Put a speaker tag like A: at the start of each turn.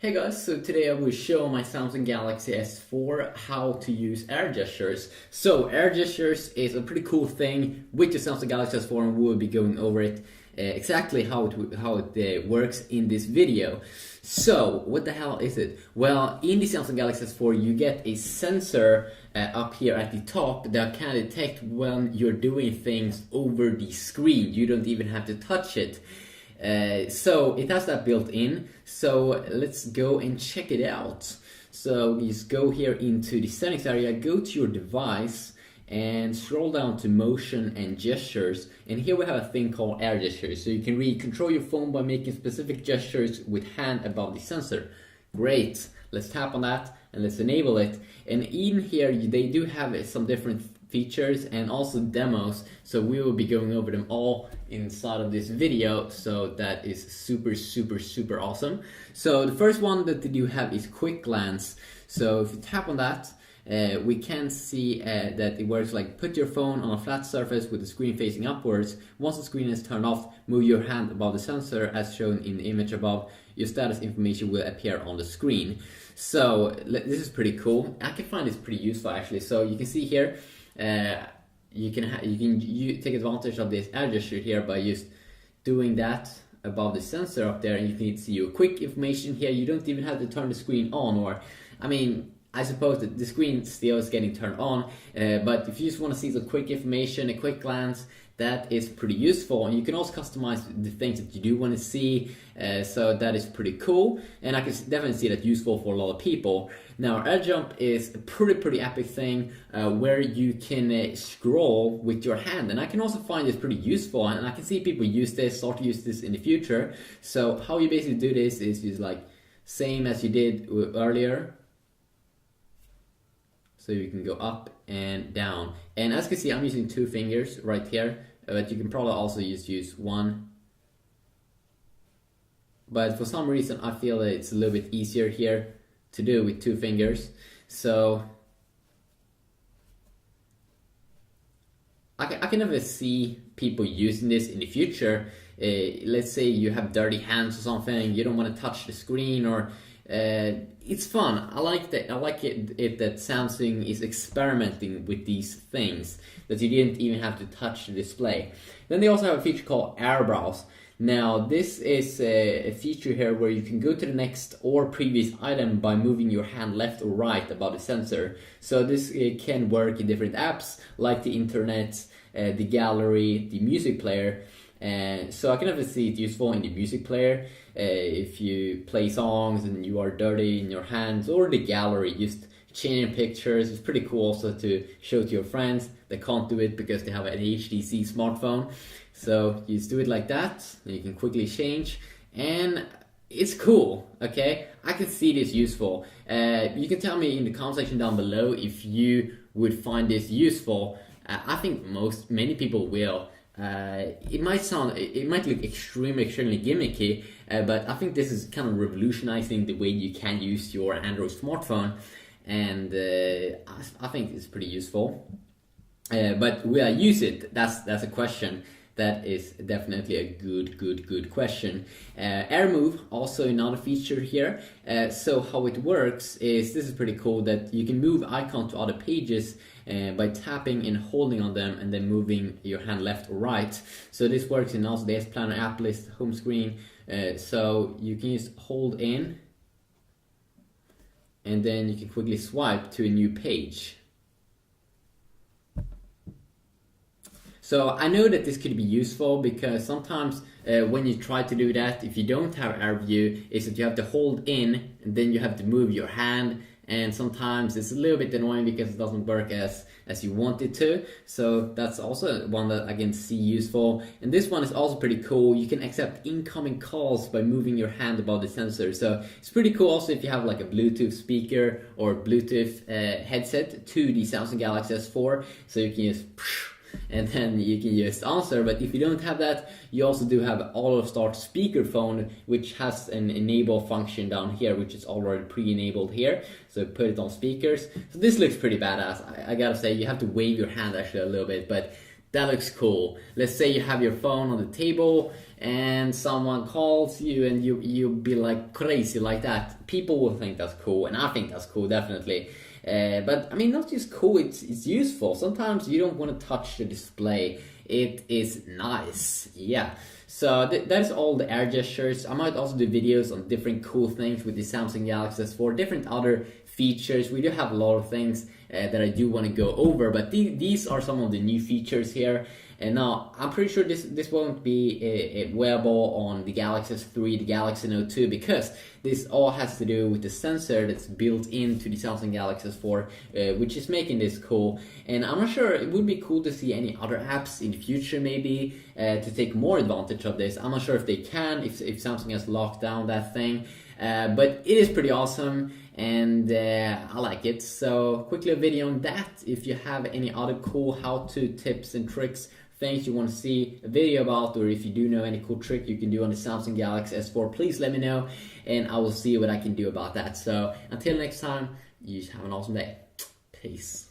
A: Hey guys, so today I will show my Samsung Galaxy S4 how to use air gestures. So air gestures is a pretty cool thing with the Samsung Galaxy S4 and we'll be going over it exactly how it works in this video. So what the hell is it? Well, in the Samsung Galaxy S4 you get a sensor up here at the top that can detect when you're doing things over the screen. You don't even have to touch it. So it has that built in, so let's go and check it out. So you just go here into the settings area, go to your device and scroll down to motion and gestures, and here we have a thing called air gestures. So you can really control your phone by making specific gestures with hand above the sensor. Great, let's tap on that and let's enable it. And in here they do have some different features and also demos, so we will be going over them all inside of this video, so that is super awesome. So the first one that they do have is quick glance. So if you tap on that, we can see that it works like put your phone on a flat surface with the screen facing upwards. Once the screen is turned off, move your hand above the sensor as shown in the image above. Your status information will appear on the screen. So this is pretty cool. I can find this pretty useful actually. So you can see here you can take advantage of this air gesture here by just doing that above the sensor up there, and you can see your quick information here. You don't even have to turn the screen on, or I mean, I suppose that the screen still is getting turned on, but if you just want to see some quick information, a quick glance, that is pretty useful. And you can also customize the things that you do want to see, so that is pretty cool, and I can definitely see that useful for a lot of people. Now air jump is a pretty epic thing where you can scroll with your hand, and I can also find this pretty useful, and I can see people start to use this in the future. So how you basically do this is just like same as you did earlier. So you can go up and down, and as you can see I'm using two fingers right here, but you can probably also just use one. But for some reason I feel that it's a little bit easier here to do with two fingers. So I can never see people using this in the future. Let's say you have dirty hands or something, you don't want to touch the screen, or it's fun. I like that. I like it that Samsung is experimenting with these things, that you didn't even have to touch the display. Then they also have a feature called Air Browse. Now this is a feature here where you can go to the next or previous item by moving your hand left or right above the sensor. So this can work in different apps like the internet, the gallery, the music player. So I can never see it useful in the music player if you play songs and you are dirty in your hands, or the gallery, just changing pictures. It's pretty cool also to show to your friends that can't do it because they have an HTC smartphone. So you just do it like that, and you can quickly change, and it's cool. Okay, I can see this useful. You can tell me in the comment section down below if you would find this useful. I think many people will. It might look extremely gimmicky, but I think this is kind of revolutionizing the way you can use your Android smartphone, and I think it's pretty useful. But will I use it? That's a question. That is definitely a good question. Air Move, also another feature here. So how it works is, this is pretty cool, that you can move icons to other pages by tapping and holding on them and then moving your hand left or right. So this works in also the S Planner, app list, home screen. So you can just hold in and then you can quickly swipe to a new page. So I know that this could be useful because sometimes when you try to do that, if you don't have Air View, is that you have to hold in and then you have to move your hand, and sometimes it's a little bit annoying because it doesn't work as you want it to. So that's also one that I can see useful. And this one is also pretty cool. You can accept incoming calls by moving your hand above the sensor. So it's pretty cool also if you have like a Bluetooth speaker or Bluetooth headset to the Samsung Galaxy S4, so you can just and then you can just answer. But if you don't have that, you also do have Auto Start speakerphone, which has an enable function down here, which is already pre-enabled here. So put it on speakers. So this looks pretty badass. I gotta say, you have to wave your hand actually a little bit, but that looks cool. Let's say you have your phone on the table and someone calls you and you be like crazy like that. People will think that's cool, and I think that's cool, definitely. But I mean, not just cool, it's useful. Sometimes you don't want to touch the display. It is nice, yeah. So that's all the air gestures. I might also do videos on different cool things with the Samsung Galaxy S4, different other features. We do have a lot of things that I do want to go over, but these are some of the new features here. And now I'm pretty sure this won't be wearable on the Galaxy S3, the Galaxy Note 2, because this all has to do with the sensor that's built into the Samsung Galaxy S4, which is making this cool. And I'm not sure, it would be cool to see any other apps in the future maybe to take more advantage of this. I'm not sure if they can, if Samsung has locked down that thing, but it is pretty awesome. And I like it. So quickly a video on that. If you have any other cool how-to tips and tricks, things you want to see a video about, or if you do know any cool trick you can do on the Samsung Galaxy S4, please let me know and I will see what I can do about that. So until next time, you have an awesome day. Peace.